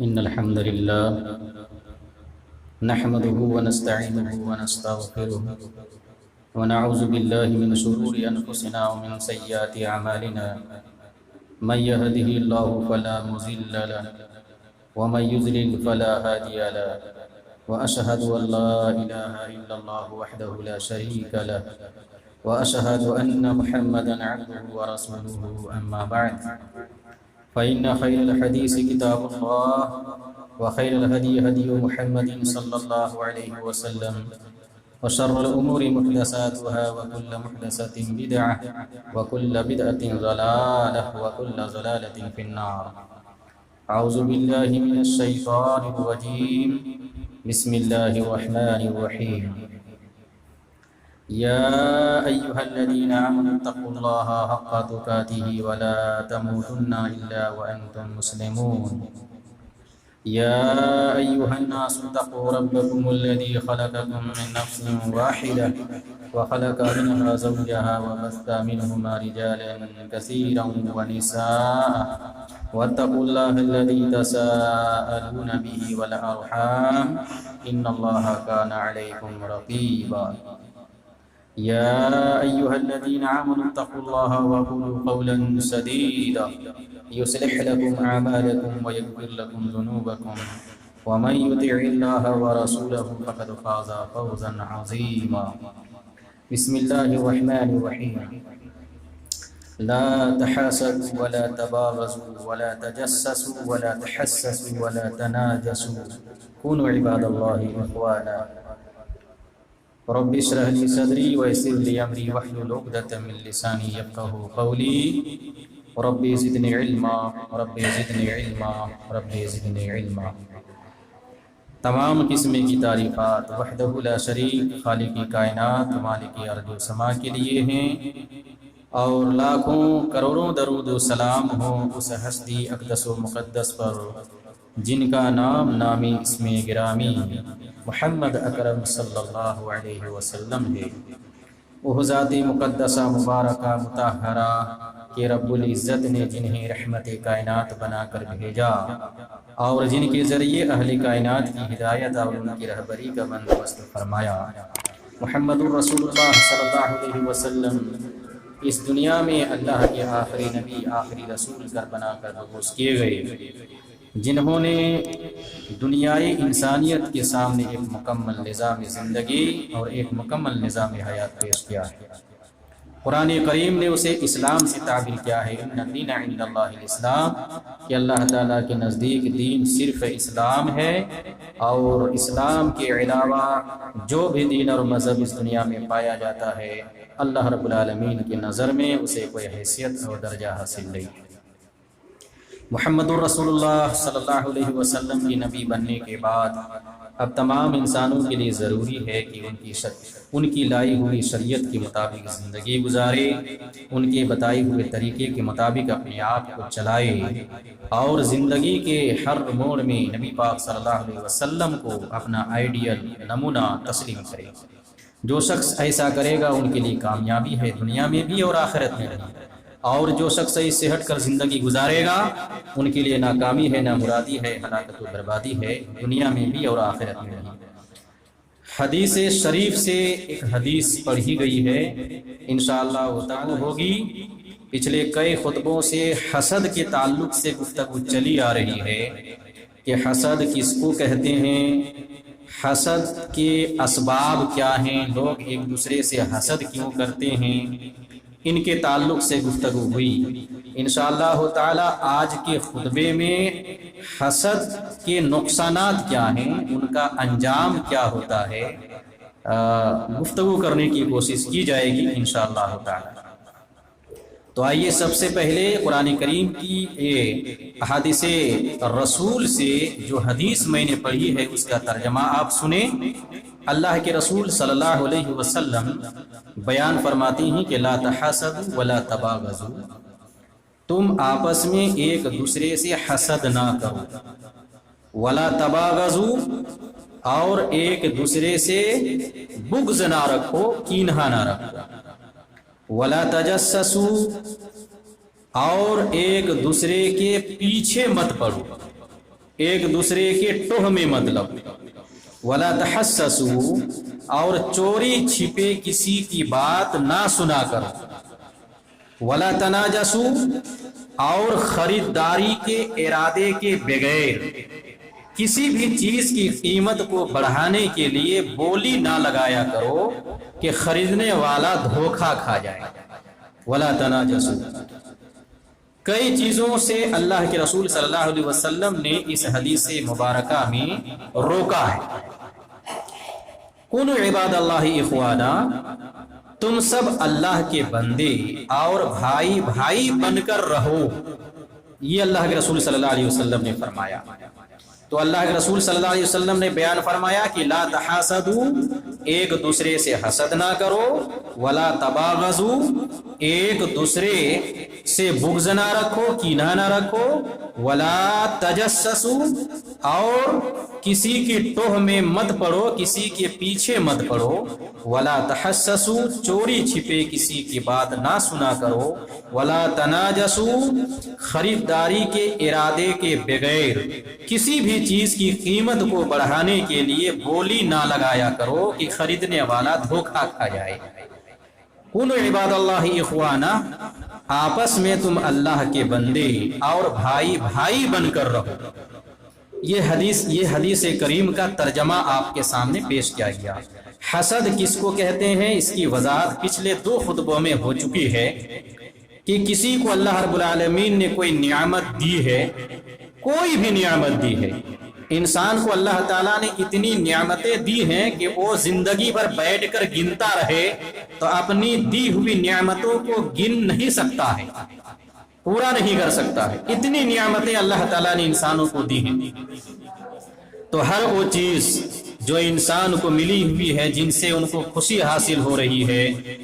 إن الحمد لله نحمده ونستعينه ونستغفره ونعوذ بالله من شرور أنفسنا ومن سيئات أعمالنا من يهده الله فلا مضل له ومن يضلل فلا هادي له وأشهد أن لا إله إلا الله وحده لا شريك له وأشهد أن محمدا عبده ورسوله أما بعد فإن خير الحديث كتاب الله وخير الهدي هدي محمد صلى الله عليه وسلم وشر الأمور محدثاتها وكل محدثة بدعة وكل بدعة ضلالة وكل ضلالة في النار. أعوذ بالله من الشيطان الرجيم. بسم الله الرحمن الرحيم. يا أيها الذين آمنوا اتقوا الله حق تقاته ولا تموتن إلا وأنتم مسلمون. يا أيها الناس اتقوا ربكم الذي خلقكم من نفس واحدة وخلق منها زوجها وبث منهما رجالا كثيرا ونساء واتقوا الله الذي تساءلون به والأرحام إن الله كان عليكم رقيبا. يا أيها الذين آمنوا اتقوا الله وقولوا قولا سديدا يصلح لكم أعمالكم ويغفر لكم ذنوبكم ومن يطع الله ورسوله فقد فاز فوزا عظيما. بسم الله الرحمن الرحيم. لا تحاسدوا ولا تباغضوا ولا تجسسوا ولا تحسسوا ولا تناجسوا كونوا عباد الله إخوانا. رب اشرح لي صدري ويسر لي امري واحلل عقدة من لساني يفقهوا قولي. رب زدني علما رب زدني علما رب زدنی علما. تمام قسم کی تعریفات وحدہ لا شریک خالق کائنات مالک ارض و سما کے لیے ہیں، اور لاکھوں کروڑوں درود و سلام ہوں اس ہستی اقدس و مقدس پر جن کا نام نامی اسم گرامی محمد اکرم صلی اللہ علیہ وسلم ہے. وہ ذات مقدسہ مبارکہ مطہرہ کہ رب العزت نے جنہیں رحمت کائنات بنا کر بھیجا اور جن کے ذریعے اہل کائنات کی ہدایت اور ان کی رہبری کا بندوبست فرمایا. محمد الرسول اللہ صلی اللہ علیہ وسلم اس دنیا میں اللہ کے آخری نبی آخری رسول کر بنا کر مبعوث کیے گئے، جنہوں نے دنیائے انسانیت کے سامنے ایک مکمل نظام زندگی اور ایک مکمل نظام حیات پیش کیا ہے. قرآن کریم نے اسے اسلام سے تعبیر کیا ہے، ان الدین عند اللہ الاسلام، کہ اللہ تعالیٰ کے نزدیک دین صرف اسلام ہے، اور اسلام کے علاوہ جو بھی دین اور مذہب اس دنیا میں پایا جاتا ہے اللہ رب العالمین کی نظر میں اسے کوئی حیثیت اور درجہ حاصل نہیں. محمد الرسول اللہ صلی اللہ علیہ وسلم کی نبی بننے کے بعد اب تمام انسانوں کے لیے ضروری ہے کہ ان کی لائی ہوئی شریعت کے مطابق زندگی گزارے، ان کے بتائی ہوئے طریقے کے مطابق اپنے آپ کو چلائے، اور زندگی کے ہر موڑ میں نبی پاک صلی اللہ علیہ وسلم کو اپنا آئیڈیل نمونہ تسلیم کرے. جو شخص ایسا کرے گا ان کے لیے کامیابی ہے دنیا میں بھی اور آخرت میں بھی، اور جو شخص اس سے ہٹ کر زندگی گزارے گا ان کے لیے ناکامی ہے، نامرادی ہے، ہلاکت و بربادی ہے دنیا میں بھی اور آخرت میں بھی. حدیث شریف سے ایک حدیث پڑھی گئی ہے، انشاءاللہ وہ تعالی ہوگی. پچھلے کئی خطبوں سے حسد کے تعلق سے گفتگو چلی آ رہی ہے کہ حسد کس کو کہتے ہیں، حسد کے اسباب کیا ہیں، لوگ ایک دوسرے سے حسد کیوں کرتے ہیں، ان کے تعلق سے گفتگو ہوئی. انشاءاللہ تعالی آج کے خطبے میں حسد کے نقصانات کیا ہیں، ان کا انجام کیا ہوتا ہے، گفتگو کرنے کی کوشش کی جائے گی انشاءاللہ تعالی. تو آئیے سب سے پہلے قرآن کریم کی احادیث رسول سے جو حدیث میں نے پڑھی ہے اس کا ترجمہ آپ سنیں. اللہ کے رسول صلی اللہ علیہ وسلم بیان فرماتی ہیں کہ لا تحاسدوا ولا تباغضوا، تم آپس میں ایک دوسرے سے حسد نہ کرو، ولا تباغضوا، اور ایک دوسرے سے بغض نہ رکھو، کینہ نہ رکھو، ولا تجسسوا، اور ایک دوسرے کے پیچھے مت پڑو، ایک دوسرے کے ٹوہ میں مطلب، ولا تحسسوا، اور چوری چھپے کسی کی بات نہ سنا کرو، ولا تناجسوا، اور خریداری کے ارادے کے بغیر کسی بھی چیز کی قیمت کو بڑھانے کے لیے بولی نہ لگایا کرو کہ خریدنے والا دھوکہ کھا جائے۔ ولا تناجسوا، کئی چیزوں سے اللہ کے رسول صلی اللہ علیہ وسلم نے اس حدیث مبارکہ میں روکا ہے۔ کونوا عباد اللہ اخوانا، تم سب اللہ کے بندے اور بھائی بھائی بن کر رہو، یہ اللہ کے رسول صلی اللہ علیہ وسلم نے فرمایا۔ تو اللہ کے رسول صلی اللہ علیہ وسلم نے بیان فرمایا کہ لا تحاسدوا، ایک دوسرے سے حسد نہ کرو، ولا تباغضوا، ایک دوسرے سے بغض نہ رکھو، کینہ نہ رکھو، ولا تجسسوا، اور کسی کی ٹوہ میں مت پڑو، کسی کے پیچھے مت پڑو، ولا تحسسوا، چوری چھپے کسی کی بات نہ سنا کرو، ولا تناجسوا، خریداری کے ارادے کے بغیر کسی بھی چیز کی قیمت کو بڑھانے کے لیے بولی نہ لگایا کرو کہ خریدنے والا دھوکہ کھا جائے۔ کونوا عباد اللہ اخوانا، آپس میں تم اللہ کے بندے اور بھائی بھائی بن کر رہو۔ یہ حدیث کریم کا ترجمہ آپ کے سامنے پیش کیا گیا۔ حسد کس کو کہتے ہیں، اس کی وضاحت پچھلے 2 خطبوں میں ہو چکی ہے کہ کسی کو اللہ رب العالمین نے کوئی نعمت دی ہے، کوئی بھی نعمت دی ہے، انسان کو اللہ تعالیٰ نے اتنی نعمتیں دی ہیں کہ وہ زندگی بھر بیٹھ کر گنتا رہے تو اپنی دی ہوئی نعمتوں کو گن نہیں سکتا ہے، پورا نہیں کر سکتا ہے، اتنی نعمتیں اللہ تعالیٰ نے انسانوں کو دی ہیں۔ تو ہر وہ چیز جو انسان کو ملی ہوئی ہے، جن سے ان کو خوشی حاصل ہو رہی ہے،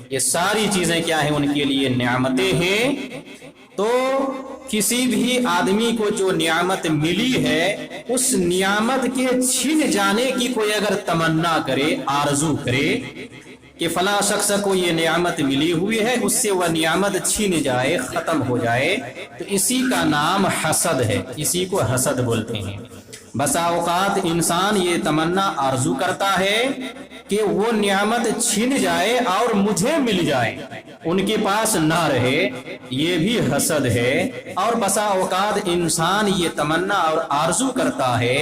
یہ ساری چیزیں کیا ہیں، ان کے لیے نعمتیں ہیں۔ تو کسی بھی آدمی کو جو نعمت ملی ہے، اس نعمت کے چھن جانے کی کوئی اگر تمنا کرے، آرزو کرے کہ فلاں شخص کو یہ نعمت ملی ہوئی ہے، اس سے وہ نعمت چھین جائے، ختم ہو جائے، تو اسی کا نام حسد ہے، اسی کو حسد بولتے ہیں۔ بسا اوقات انسان یہ تمنا آرزو کرتا ہے کہ وہ نعمت چھن جائے اور مجھے مل جائے، ان کے پاس نہ رہے، یہ بھی حسد ہے۔ اور بسا اوقات انسان یہ تمنا اور آرزو کرتا ہے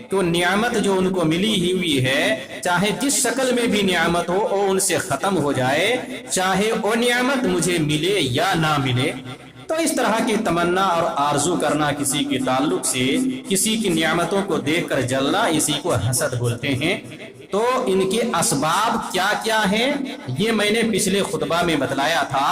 کہ وہ نعمت جو ان کو ملی ہوئی ہے، چاہے جس شکل میں بھی نعمت ہو، وہ ان سے ختم ہو جائے، چاہے وہ نعمت مجھے ملے یا نہ ملے۔ تو اس طرح کی تمنا اور آرزو کرنا کسی کے تعلق سے، کسی کی نعمتوں کو دیکھ کر جلنا، اسی کو حسد بولتے ہیں۔ تو ان کے اسباب کیا کیا ہیں، یہ میں نے پچھلے خطبہ میں بتلایا تھا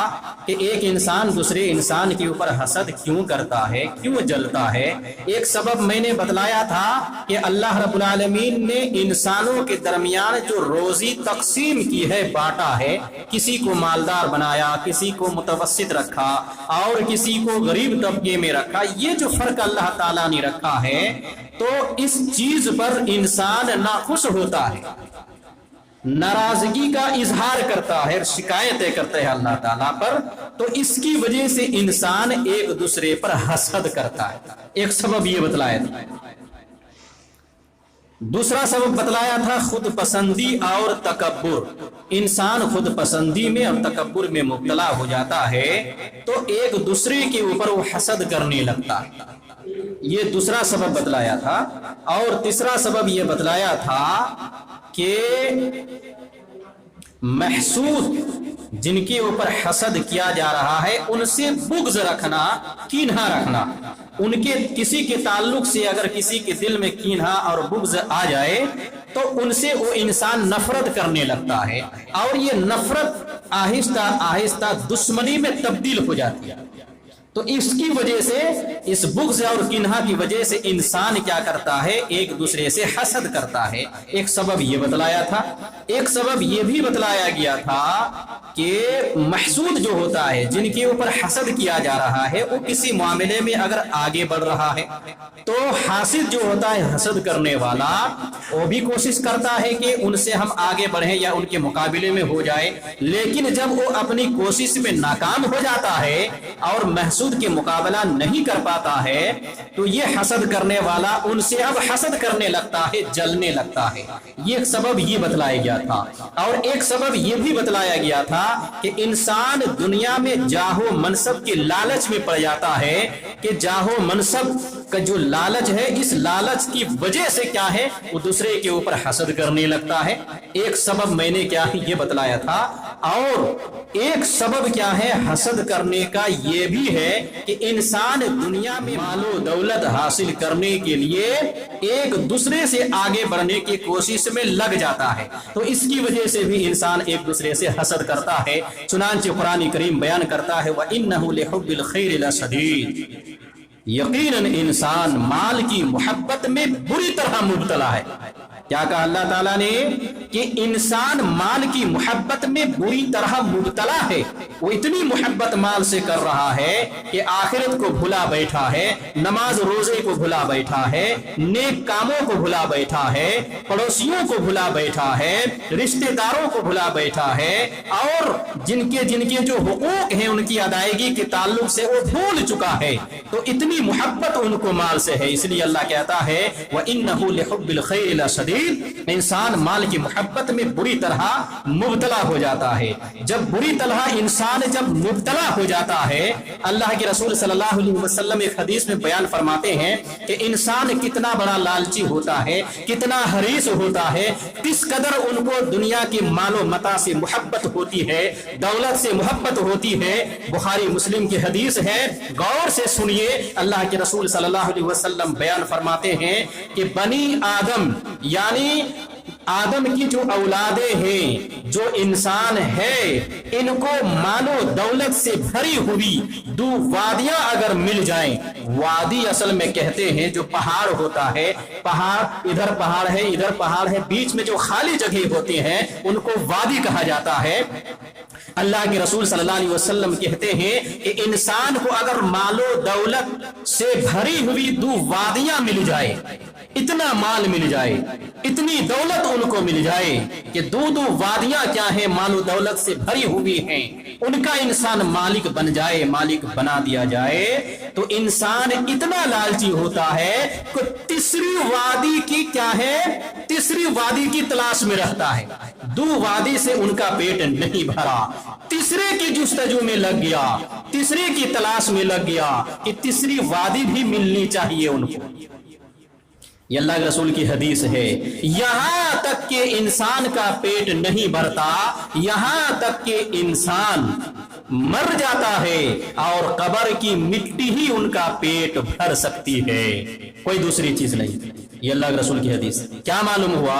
کہ ایک انسان دوسرے انسان کے اوپر حسد کیوں کرتا ہے، کیوں جلتا ہے۔ ایک سبب میں نے بتلایا تھا کہ اللہ رب العالمین نے انسانوں کے درمیان جو روزی تقسیم کی ہے، بانٹا ہے، کسی کو مالدار بنایا، کسی کو متوسط رکھا اور کسی کو غریب طبقے میں رکھا، یہ جو فرق اللہ تعالیٰ نے رکھا ہے، تو اس چیز پر انسان ناخوش ہوتا ہے، ناراضگی کا اظہار کرتا ہے، شکایتیں کرتے ہیں اللہ تعالیٰ پر، تو اس کی وجہ سے انسان ایک دوسرے پر حسد کرتا ہے۔ ایک سبب یہ بتلایا تھا۔ دوسرا سبب بتلایا تھا خود پسندی اور تکبر۔ انسان خود پسندی میں اور تکبر میں مبتلا ہو جاتا ہے تو ایک دوسرے کے اوپر وہ حسد کرنے لگتا ہے، یہ دوسرا سبب بتلایا تھا۔ اور تیسرا سبب یہ بتلایا تھا کہ محسود جن کے اوپر حسد کیا جا رہا ہے، ان سے بغض رکھنا، کینہ رکھنا، ان کے کسی کے تعلق سے اگر کسی کے دل میں کینہ اور بغض آ جائے تو ان سے وہ انسان نفرت کرنے لگتا ہے، اور یہ نفرت آہستہ آہستہ دشمنی میں تبدیل ہو جاتی ہے۔ تو اس کی وجہ سے، اس بغض اور کینہ کی وجہ سے انسان کیا کرتا ہے، ایک دوسرے سے حسد کرتا ہے۔ ایک سبب یہ بتلایا تھا۔ ایک سبب یہ بھی بتلایا گیا تھا کہ محسود جو ہوتا ہے، جن کے اوپر حسد کیا جا رہا ہے، وہ کسی معاملے میں اگر آگے بڑھ رہا ہے تو حاسد جو ہوتا ہے، حسد کرنے والا، وہ بھی کوشش کرتا ہے کہ ان سے ہم آگے بڑھیں یا ان کے مقابلے میں ہو جائے، لیکن جب وہ اپنی کوشش میں ناکام ہو جاتا ہے اور محسود تحسد کے مقابلہ نہیں کر پاتا ہے تو یہ حسد کرنے والا ان سے اب حسد کرنے لگتا ہے، جلنے لگتا ہے۔ یہ سبب یہ بتلایا گیا تھا، اور ایک سبب یہ بھی بتلایا گیا تھا کہ انسان دنیا میں جاہ و منصب کے لالچ میں پڑ جاتا ہے، کہ جاہ و منصب کا جو لالچ ہے، اس لالچ کی وجہ سے کیا ہے وہ دوسرے کے اوپر حسد کرنے لگتا ہے۔ ایک سبب میں نے کیا ہے یہ بتلایا تھا، اور ایک سبب کیا ہے حسد کرنے کا یہ بھی ہے کہ انسان دنیا میں مال و دولت حاصل کرنے کے لیے ایک دوسرے سے آگے بڑھنے کی کوشش میں لگ جاتا ہے، تو اس کی وجہ سے بھی انسان ایک دوسرے سے حسد کرتا ہے۔ چنانچہ قرآن کریم بیان کرتا ہے وَإِنَّهُ لِحُبِّ الْخَيْرِ لَشَدِيدٌ، یقیناً انسان مال کی محبت میں بری طرح مبتلا ہے۔ کیا کہا اللہ تعالیٰ نے کہ انسان مال کی محبت میں بری طرح مبتلا ہے، وہ اتنی محبت مال سے کر رہا ہے کہ آخرت کو بھلا بیٹھا ہے، نماز روزے کو بھلا بیٹھا ہے، نیک کاموں کو بھلا بیٹھا ہے، پڑوسیوں کو بھلا بیٹھا ہے، رشتہ داروں کو بھلا بیٹھا ہے، اور جن کے جو حقوق ہیں ان کی ادائیگی کے تعلق سے وہ بھول چکا ہے۔ تو اتنی محبت ان کو مال سے ہے، اس لیے اللہ کہتا ہے وَإِنَّهُ لِحُبِّ الْخَيْرِ لَشَدِيدٌ، انسان مال کی محبت میں بری طرح مبتلا ہو جاتا ہے۔ جب بری طرح انسان جب مبتلا ہو جاتا ہے، اللہ کے رسول صلی اللہ علیہ وسلم ایک حدیث میں بیان فرماتے ہیں کہ انسان کتنا بڑا لالچی ہوتا ہے، کتنا حریص ہوتا ہے، کس قدر ان کو دنیا کے مال و متاع سے محبت ہوتی ہے، دولت سے محبت ہوتی ہے۔ بخاری مسلم کی حدیث ہے، غور سے سنیے، اللہ کے رسول صلی اللہ علیہ وسلم بیان فرماتے ہیں کہ بنی آدم یعنی آدم کی جو اولادیں ہیں، جو انسان ہے، ان کو مال و دولت سے بھری ہوئی دو وادیاں اگر مل جائیں، وادی اصل میں کہتے ہیں جو پہاڑ ہوتا ہے، پہاڑ ادھر پہاڑ ہے ادھر پہاڑ ہے، بیچ میں جو خالی جگہ ہوتے ہیں ان کو وادی کہا جاتا ہے۔ اللہ کے رسول صلی اللہ علیہ وسلم کہتے ہیں کہ انسان کو اگر مال و دولت سے بھری ہوئی دو وادیاں مل جائے، اتنا مال مل جائے، اتنی دولت ان کو مل جائے کہ دو وادیاں کیا ہیں مال و دولت سے بھری ہوئی ہیں، ان کا انسان مالک بن جائے، مالک بنا دیا جائے، تو انسان اتنا لالچی ہوتا ہے کہ تیسری وادی کی کیا ہے، تیسری وادی کی تلاش میں رہتا ہے۔ دو وادی سے ان کا پیٹ نہیں بھرا، تیسرے کی جستجو میں لگ گیا، تیسرے کی تلاش میں لگ گیا کہ تیسری وادی بھی ملنی چاہیے ان کو۔ یہ اللہ کے رسول کی حدیث ہے۔ یہاں تک کہ انسان کا پیٹ نہیں بھرتا، یہاں تک کہ انسان مر جاتا ہے اور قبر کی مٹی ہی ان کا پیٹ بھر سکتی ہے، کوئی دوسری چیز نہیں۔ یہ اللہ کے رسول کی حدیث۔ کیا معلوم ہوا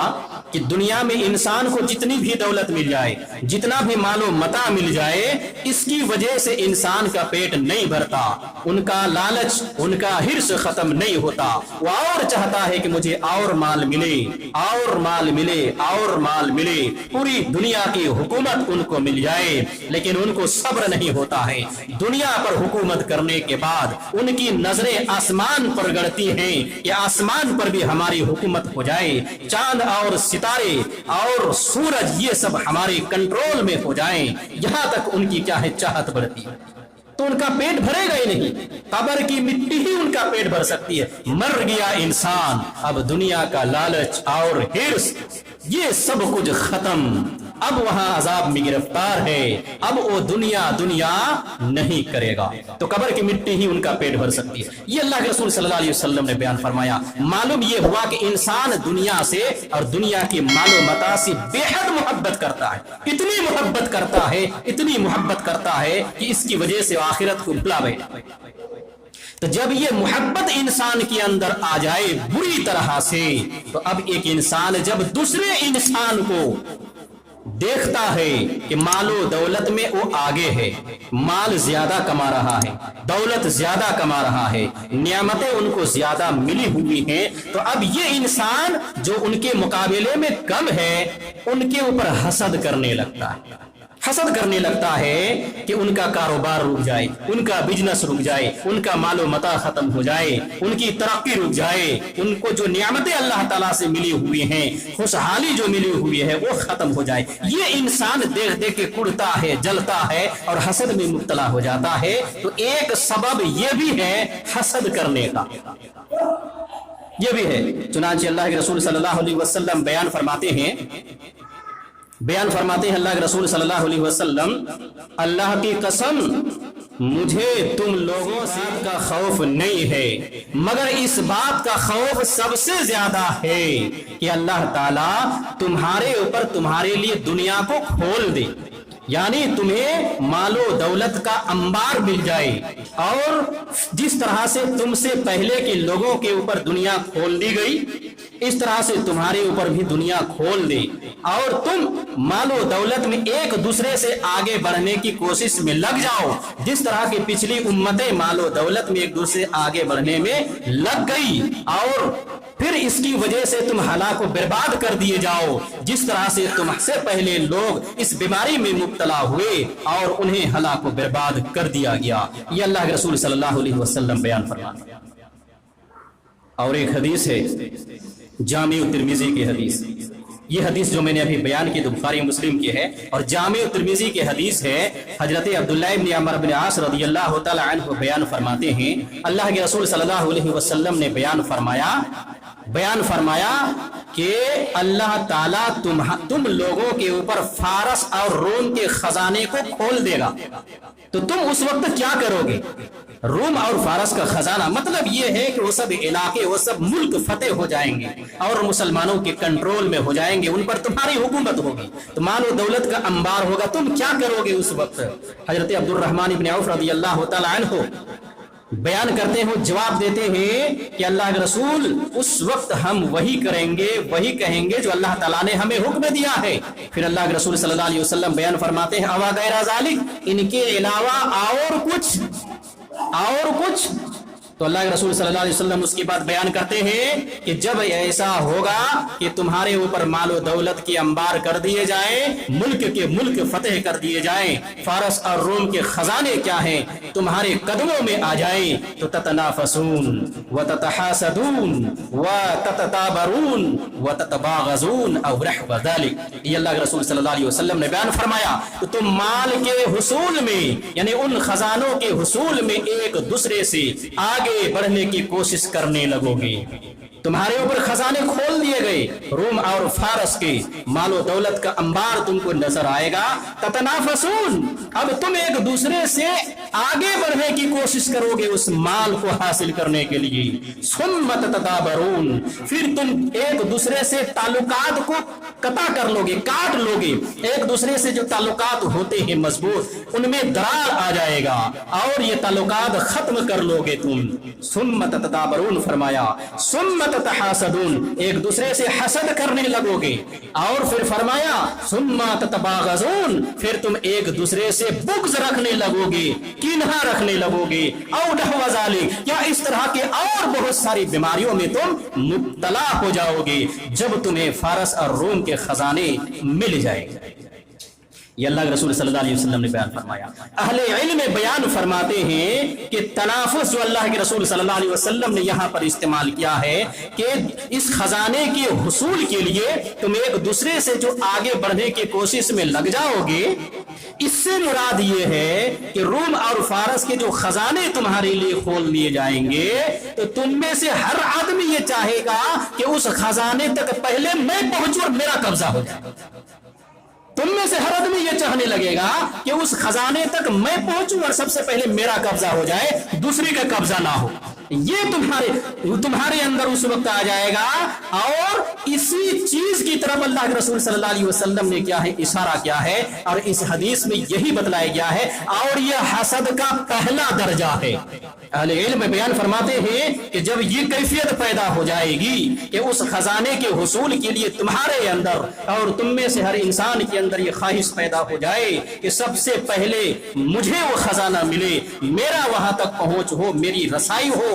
کہ دنیا میں انسان کو جتنی بھی دولت مل جائے، جتنا بھی مال و متاع مل جائے، اس کی وجہ سے انسان کا پیٹ نہیں بھرتا، ان کا لالچ، ان کا حرص ختم نہیں ہوتا، وہ اور چاہتا ہے کہ مجھے اور مال ملے، اور مال ملے، اور مال ملے، پوری دنیا کی حکومت ان کو مل جائے، لیکن ان کو صبر نہیں ہوتا ہے۔ دنیا پر حکومت کرنے کے بعد ان کی نظریں آسمان پر گڑتی ہیں کہ آسمان پر بھی ہماری حکومت ہو جائے، چاند اور ستارے اور سورج یہ سب ہمارے کنٹرول میں ہو جائیں، یہاں تک ان کی کیا ہے چاہت بڑھتی ہے۔ تو ان کا پیٹ بھرے گا ہی نہیں، قبر کی مٹی ہی ان کا پیٹ بھر سکتی ہے۔ مر گیا انسان، اب دنیا کا لالچ اور حرص یہ سب کچھ ختم، اب وہاں عذاب میں گرفتار ہے، اب وہ دنیا نہیں کرے گا، تو قبر کی مٹی ہی ان کا پیٹ بھر سکتی ہے۔ یہ اللہ کے رسول صلی اللہ علیہ وسلم نے بیان فرمایا۔ معلوم یہ ہوا کہ انسان دنیا سے اور دنیا کی مال و متاع سے بے حد محبت کرتا ہے، اتنی محبت کرتا ہے، اتنی محبت کرتا ہے کہ اس کی وجہ سے آخرت کو بھلا بیٹھا۔ تو جب یہ محبت انسان کے اندر آ جائے بری طرح سے، تو اب ایک انسان جب دوسرے انسان کو دیکھتا ہے کہ مال و دولت میں وہ آگے ہے، مال زیادہ کما رہا ہے، دولت زیادہ کما رہا ہے، نعمتیں ان کو زیادہ ملی ہوئی ہیں، تو اب یہ انسان جو ان کے مقابلے میں کم ہے ان کے اوپر حسد کرنے لگتا ہے، حسد کرنے لگتا ہے کہ ان کا کاروبار رک جائے، ان کا بزنس رک جائے، ان کا مال و متاع ختم ہو جائے، ان کی ترقی رک جائے، ان کو جو نعمتیں اللہ تعالیٰ سے ملی ہوئی ہیں، خوشحالی جو ملی ہوئی ہے وہ ختم ہو جائے۔ یہ انسان دیکھ دیکھ کے کڑتا ہے، جلتا ہے اور حسد میں مبتلا ہو جاتا ہے۔ تو ایک سبب یہ بھی ہے حسد کرنے کا، یہ بھی ہے۔ چنانچہ اللہ کے رسول صلی اللہ علیہ وسلم بیان فرماتے ہیں اللہ کے رسول صلی اللہ علیہ وسلم، اللہ کی قسم مجھے تم لوگوں سے کا خوف نہیں ہے، مگر اس بات کا خوف سب سے زیادہ ہے کہ اللہ تعالیٰ تمہارے اوپر تمہارے لیے دنیا کو کھول دے، یعنی تمہیں مال و دولت کا انبار مل جائے، اور جس طرح سے تم سے پہلے کے لوگوں کے اوپر دنیا کھول دی گئی اس طرح سے تمہارے اوپر بھی دنیا کھول دے، اور تم مال و دولت میں ایک دوسرے سے آگے بڑھنے کی کوشش میں لگ جاؤ، جس طرح کی پچھلی امتیں مال و دولت میں ایک دوسرے آگے بڑھنے میں لگ گئی، اور پھر اس کی وجہ سے تم ہلاک و برباد کر دیے جاؤ، جس طرح سے تم سے پہلے لوگ اس بیماری میں مبتلا ہوئے اور انہیں ہلاک و برباد کر دیا گیا۔ یہ اللہ کے رسول صلی اللہ علیہ وسلم بیان فرماتے ہیں۔ اور ایک حدیث ہے جامع ترمذی کی حدیث، یہ حدیث جو میں نے ابھی بیان کی تو بخاری مسلم کی ہے، اور جامع ترمذی کی حدیث ہے۔ حضرت عبداللہ ابن عمر بن عاص رضی اللہ تعالی عنہ بیان فرماتے ہیں، اللہ کے رسول صلی اللہ علیہ وسلم نے بیان فرمایا کہ اللہ تعالیٰ تم لوگوں کے اوپر فارس اور روم کے خزانے کو کھول دے گا، تو تم اس وقت کیا کرو گے؟ روم اور فارس کا خزانہ مطلب یہ ہے کہ وہ سب علاقے، وہ سب ملک فتح ہو جائیں گے اور مسلمانوں کے کنٹرول میں ہو جائیں گے، ان پر تمہاری حکومت ہوگی، تو مال و دولت کا انبار ہوگا، تم کیا کرو گے اس وقت؟ حضرت عبد الرحمن بن عوف رضی اللہ تعالی عنہ بیان کرتے ہیں، جواب دیتے ہیں کہ اللہ کے رسول اس وقت ہم وہی کریں گے، وہی کہیں گے جو اللہ تعالیٰ نے ہمیں حکم دیا ہے۔ پھر اللہ کے رسول صلی اللہ علیہ وسلم بیان فرماتے ہیں، اوا غیر ذالک، ان کے علاوہ اور کچھ تو اللہ کے رسول صلی اللہ علیہ وسلم اس کی بات بیان کرتے ہیں کہ جب ایسا ہوگا کہ تمہارے اوپر مال و دولت کے انبار کر دیے جائیں، ملک فتح کر دیے جائیں، فارس اور روم کے خزانے کیا ہیں تمہارے قدموں میں آ جائیں، تو تتنافسون وتتحاسدون وتتابرون وتتباغضون او نحو ذلك۔ یہ اللہ کے رسول صلی اللہ علیہ وسلم نے بیان فرمایا تو تم مال کے حصول میں، یعنی ان خزانوں کے حصول میں ایک دوسرے سے آگے بڑھنے کی کوشش کرنے لگو گے۔ تمہارے اوپر خزانے کھول دیے گئے، روم اور فارس کے مال و دولت کا انبار تم کو نظر آئے گا۔ تتنافسون، اب تم ایک دوسرے سے آگے بڑھنے کی کوشش کرو گے اس مال کو حاصل کرنے کے لیے۔ ثم تتدابرون، پھر تم ایک دوسرے سے تعلقات کو قطع کر لو گے، کاٹ لو گے، ایک دوسرے سے جو تعلقات ہوتے ہیں مضبوط ان میں درار آ جائے گا اور یہ تعلقات ختم کر لو گے تم۔ ثم تتدابرون فرمایا، ثم تتحاسدون، ایک دوسرے سے حسد کرنے لگو گے، اور پھر فرمایا ثم تتباغضون، پھر تم ایک دوسرے سے بغض رکھنے لگو گے، کینہ رکھنے لگو گے، او نحو ذالک، یا اس طرح کے اور بہت ساری بیماریوں میں تم مبتلا ہو جاؤ گے جب تمہیں فارس اور روم کے خزانے مل جائیں گے۔ یہ اللہ کے رسول صلی اللہ علیہ وسلم نے بیان فرمایا۔ اہل علم بیان فرماتے ہیں کہ تنافس جو اللہ کے رسول صلی اللہ علیہ وسلم نے یہاں پر استعمال کیا ہے کہ اس خزانے کے حصول کے لیے تم ایک دوسرے سے جو آگے بڑھنے کی کوشش میں لگ جاؤ گے، اس سے مراد یہ ہے کہ روم اور فارس کے جو خزانے تمہارے لیے کھول دیے جائیں گے تو تم میں سے ہر آدمی یہ چاہے گا کہ اس خزانے تک پہلے میں پہنچوں اور میرا قبضہ ہو جائے۔ تم میں سے ہر آدمی یہ چاہنے لگے گا کہ اس خزانے تک میں پہنچوں اور سب سے پہلے میرا قبضہ ہو جائے، دوسری کا قبضہ نہ ہو۔ یہ تمہارے اندر اس وقت آ جائے گا، اور اسی چیز کی طرف اللہ کے رسول صلی اللہ علیہ وسلم نے کیا ہے اشارہ کیا ہے، اور اس حدیث میں یہی بتلایا گیا ہے، اور یہ حسد کا پہلا درجہ ہے۔ اہل علم بیان فرماتے ہیں کہ جب یہ کیفیت پیدا ہو جائے گی کہ اس خزانے کے حصول کے لیے تمہارے اندر اور تم میں سے ہر انسان کے اندر یہ خواہش پیدا ہو جائے کہ سب سے پہلے مجھے وہ خزانہ ملے، میرا وہاں تک پہنچ ہو، میری رسائی ہو،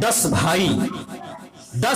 10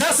10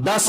10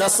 10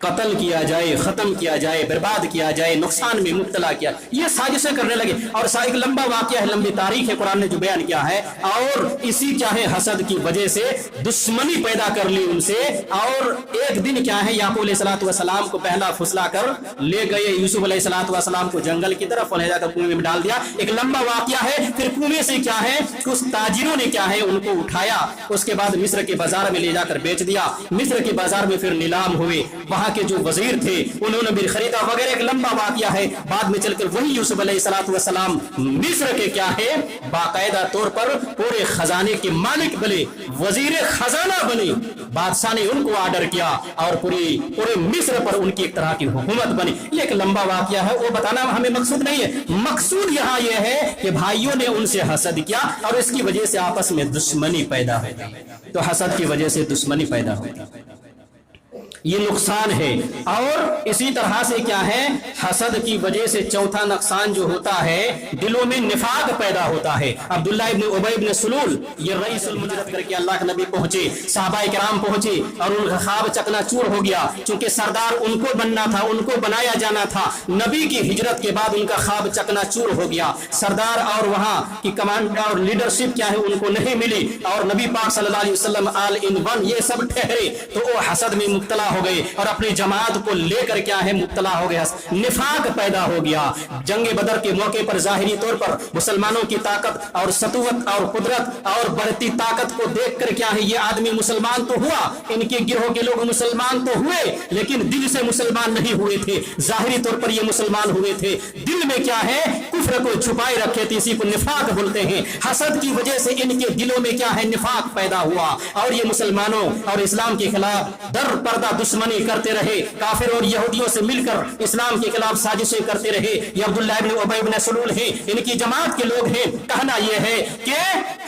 قتل کیا جائے، ختم کیا جائے، برباد کیا جائے، نقصان میں مبتلا کیا، یہ سازشیں کرنے لگے. اور ایک لمبا واقعہ ہے، لمبی تاریخ ہے قرآن نے جو بیان کیا ہے. اور اسی کیا ہے حسد کی وجہ سے دشمنی پیدا کر لی ان سے. اور ایک دن کیا ہے یعقوب علیہ الصلوۃ والسلام کو پہلا پھسلا کر لے گئے یوسف علیہ الصلوۃ والسلام کو جنگل کی طرف، اور لے جا کر کنویں میں ڈال دیا. ایک لمبا واقعہ ہے. پھر کنویں سے کیا ہے کچھ تاجروں نے کیا ہے ان کو اٹھایا، اس کے بعد مصر کے بازار میں لے جا کر بیچ دیا. مصر کے بازار میں پھر نیلام ہوئے، وہاں کے جو وزیر تھے انہوں نے بھی خریدا وغیرہ. ایک لمبا واقعہ ہے. بعد میں چل کر وہی یوسف علیہ الصلوۃ والسلام مصر کے کیا ہے باقاعدہ طور پر پورے خزانے کے مالک بنے، وزیر خزانہ بنے. بادشاہ نے ان کو آرڈر کیا اور پورے مصر پر ان کی ایک طرح کی حکومت بنی. یہ ایک لمبا واقعہ ہے، وہ بتانا ہمیں مقصود نہیں ہے. مقصود یہاں یہ ہے کہ بھائیوں نے ان سے حسد کیا اور اس کی وجہ سے آپس میں دشمنی پیدا ہوئی. تو حسد کی وجہ سے دشمنی پیدا ہوئی، یہ نقصان ہے. اور اسی طرح سے کیا ہے حسد کی وجہ سے چوتھا نقصان جو ہوتا ہے دلوں میں نفاق پیدا ہوتا ہے. عبداللہ ابن ابی ابن سلول یہ رئیس المجرد کر کے اللہ کے نبی پہنچے، صحابہ کرام پہنچے اور ان کا خواب چکنا چور ہو گیا. چونکہ سردار ان کو بننا تھا، ان کو بنایا جانا تھا. نبی کی ہجرت کے بعد ان کا خواب چکنا چور ہو گیا. سردار اور وہاں کی کمانڈ اور لیڈرشپ کیا ہے ان کو نہیں ملی، اور نبی پاک صلی اللہ علیہ وسلم آل ان ون یہ سب ٹھہرے. تو وہ حسد میں مبتلا ہو گئے اور اپنی جماعت کو لے کر کیا ہے مبتلا ہو گیا. نفاق پیدا ہو گیا. جنگ بدر کے موقع پر ظاہری طور پر مسلمانوں کی طاقت اور سطوت اور قدرت اور بڑھتی طاقت کو دیکھ کر کیا ہے یہ آدمی مسلمان تو ہوا، ان کے گروہ کے لوگ مسلمان تو ہوئے، لیکن دل سے مسلمان نہیں ہوئے تھے. ظاہری طور پر یہ مسلمان ہوئے تھے، دل میں کیا ہے کفر کو چھپائے رکھے تھے. اسی کو نفاق بولتے ہیں. حسد کی وجہ سے ان کے دلوں میں کیا ہے نفاق پیدا ہوا اور یہ مسلمانوں اور اسلام کے خلاف در پردہ دشمنی کرتے رہے. کافر اور یہودیوں سے مل کر اسلام کے خلاف سازشیں کرتے رہے. یہ عبداللہ ابن ابی ابن سلول ہیں، ان کی جماعت کے لوگ ہیں. کہنا یہ ہے کہ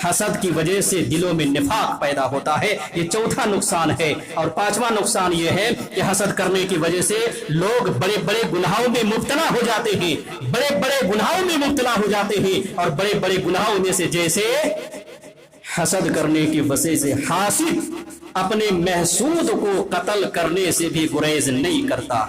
حسد کی وجہ سے دلوں میں نفاق پیدا ہوتا ہے. یہ چوتھا نقصان ہے. اور پانچواں نقصان یہ ہے کہ حسد کرنے کی وجہ سے لوگ بڑے بڑے گناہوں میں مبتلا ہو جاتے ہیں، بڑے بڑے گناہوں میں مبتلا ہو جاتے ہیں. اور بڑے بڑے گناہوں میں سے جیسے حسد کرنے کی وجہ سے حاسد اپنے محسود کو قتل کرنے سے بھی گریز نہیں کرتا،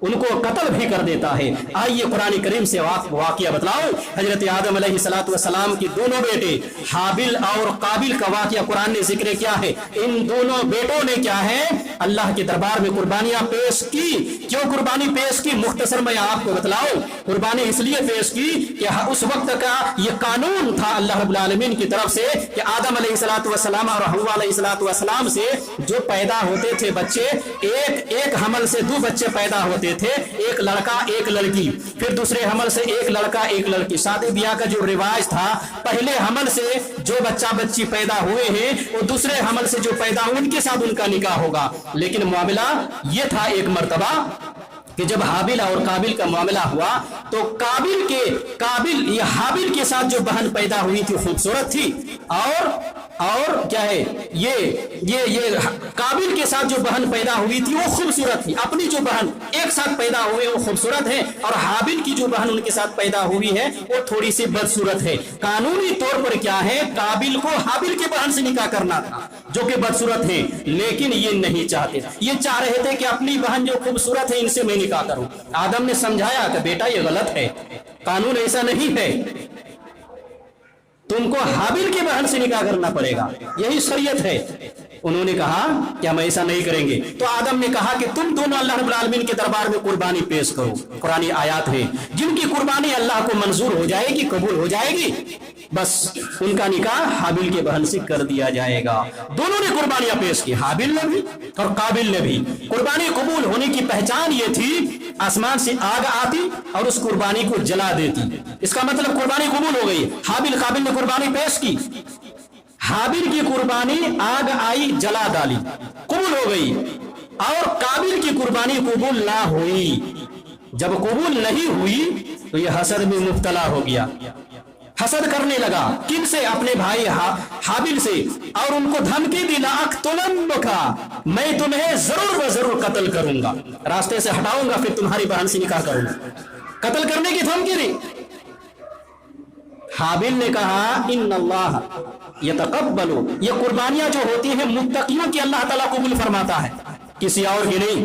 ان کو قتل بھی کر دیتا ہے. آئیے قرآن کریم سے واقعہ بتلاؤ. حضرت آدم علیہ الصلوۃ والسلام کی دونوں بیٹے حابل اور قابل کا واقعہ قرآن نے ذکر کیا ہے. ان دونوں بیٹوں نے کیا ہے اللہ کے دربار میں قربانیاں پیش کی. کیوں قربانی پیش کی؟ مختصر میں آپ کو بتلاؤ. قربانی اس لیے پیش کی کہ اس وقت کا یہ قانون تھا اللہ رب العالمین کی طرف سے کہ آدم علیہ الصلوۃ والسلام اور حوا علیہ الصلوۃ والسلام سے جو پیدا ہوتے تھے بچے، ایک حمل سے دو بچے پیدا ہوتے تھے، ایک لڑکا ایک لڑکی. پھر دوسرے حمل سے ایک لڑکا ایک لڑکی. شادی بیاہ کا جو رواج تھا پہلے حمل سے جو بچہ بچی پیدا ہوئے ہیں وہ دوسرے حمل سے جو پیدا ان کے ساتھ ان کا نکاح ہوگا. لیکن معاملہ یہ تھا ایک مرتبہ کہ جب حابل اور قابل کا معاملہ ہوا تو قابل یہ حابل کے ساتھ جو بہن پیدا ہوئی تھی خوبصورت تھی، اور کیا ہے یہ قابل کے ساتھ جو بہن پیدا ہوئی تھی وہ خوبصورت تھی. اپنی جو بہن ایک ساتھ پیدا ہوئے وہ خوبصورت ہے، اور حابل کی جو بہن ان کے ساتھ پیدا ہوئی ہے وہ تھوڑی سی بدصورت ہے. قانونی طور پر کیا ہے قابل کو حابل کے بہن سے نکاح کرنا تھا جو کہ بدصورت ہے، لیکن یہ نہیں چاہتے. یہ چاہ رہے تھے کہ اپنی بہن جو خوبصورت ہے ان سے میں نکاح کروں. آدم نے سمجھایا کہ بیٹا یہ غلط ہے، قانون ایسا نہیں ہے، تم کو حابل کی بہن سے نکاح کرنا پڑے گا، یہی شریعت ہے. انہوں نے کہا کہ ہم ایسا نہیں کریں گے. تو آدم نے کہا کہ تم دونوں اللہ رب العالمین کے دربار میں قربانی پیش کرو. قرآن آیات ہے جن کی قربانی اللہ کو منظور ہو جائے گی، قبول ہو جائے گی، بس ان کا نکاح حابل کے بہن سے کر دیا جائے گا. دونوں نے قربانیاں پیش کی، حابل نے بھی اور قابل نے بھی. قربانی قبول ہونے کی پہچان یہ تھی آسمان سے آگ آتی اور اس قربانی کو جلا دیتی. اس کا مطلب قربانی قبول ہو گئی. حابل قابل نے قربانی پیش کی، حابل کی قربانی آگ آئی جلا ڈالی، قبول ہو گئی. اور قابل کی قربانی قبول نہ ہوئی. جب قبول نہیں ہوئی تو یہ حسد میں مبتلا ہو گیا، حسد کرنے لگا. کن سے؟ اپنے بھائی حابل سے، اور ان کو دھمکی دی لأقتلنک، میں تمہیں ضرور و ضرور قتل کروں گا، راستے سے ہٹاؤں گا، پھر تمہاری بہن سے نکاح کروں گا. قتل کرنے کی دھمکی دی. حابل نے کہا ان اللہ یتقبل، یہ قربانیاں جو ہوتی ہیں متقیوں کی اللہ تعالیٰ قبول فرماتا ہے، کسی اور کی نہیں.